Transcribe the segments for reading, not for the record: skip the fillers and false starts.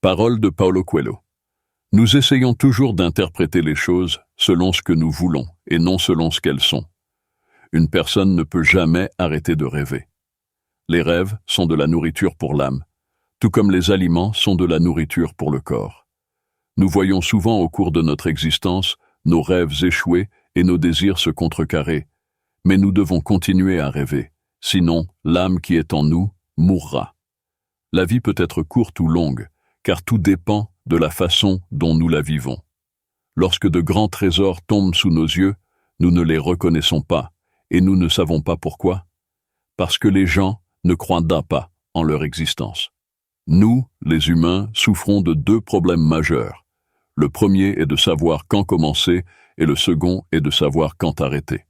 Parole de Paulo Coelho. Nous essayons toujours d'interpréter les choses selon ce que nous voulons et non selon ce qu'elles sont. Une personne ne peut jamais arrêter de rêver. Les rêves sont de la nourriture pour l'âme, tout comme les aliments sont de la nourriture pour le corps. Nous voyons souvent au cours de notre existence nos rêves échouer et nos désirs se contrecarrer, mais nous devons continuer à rêver, sinon l'âme qui est en nous mourra. La vie peut être courte ou longue, car tout dépend de la façon dont nous la vivons. Lorsque de grands trésors tombent sous nos yeux, nous ne les reconnaissons pas, et nous ne savons pas pourquoi. Parce que les gens ne croient pas en leur existence. Nous, les humains, souffrons de deux problèmes majeurs. Le premier est de savoir quand commencer, et le second est de savoir quand arrêter.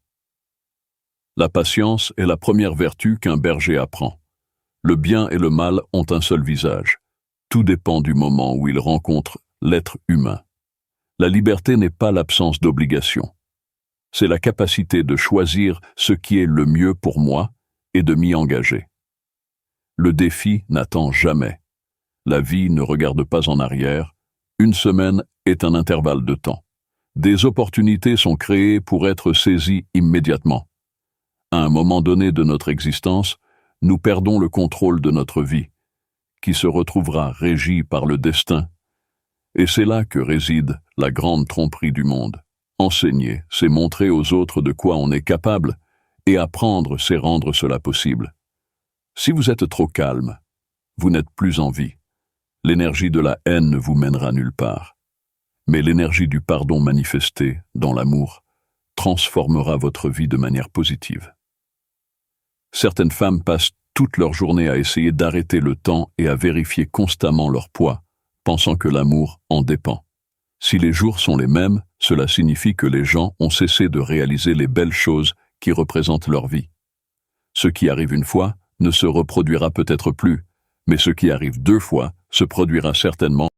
La patience est la première vertu qu'un berger apprend. Le bien et le mal ont un seul visage. Tout dépend du moment où il rencontre l'être humain. La liberté n'est pas l'absence d'obligation. C'est la capacité de choisir ce qui est le mieux pour moi et de m'y engager. Le défi n'attend jamais. La vie ne regarde pas en arrière. Une semaine est un intervalle de temps. Des opportunités sont créées pour être saisies immédiatement. À un moment donné de notre existence, nous perdons le contrôle de notre vie, qui se retrouvera régie par le destin. Et c'est là que réside la grande tromperie du monde. Enseigner, c'est montrer aux autres de quoi on est capable, et apprendre, c'est rendre cela possible. Si vous êtes trop calme, vous n'êtes plus en vie. L'énergie de la haine ne vous mènera nulle part. Mais l'énergie du pardon manifesté dans l'amour transformera votre vie de manière positive. Certaines femmes passent toute leur journée à essayer d'arrêter le temps et à vérifier constamment leur poids, pensant que l'amour en dépend. Si les jours sont les mêmes, cela signifie que les gens ont cessé de réaliser les belles choses qui représentent leur vie. Ce qui arrive une fois ne se reproduira peut-être plus, mais ce qui arrive deux fois se produira certainement.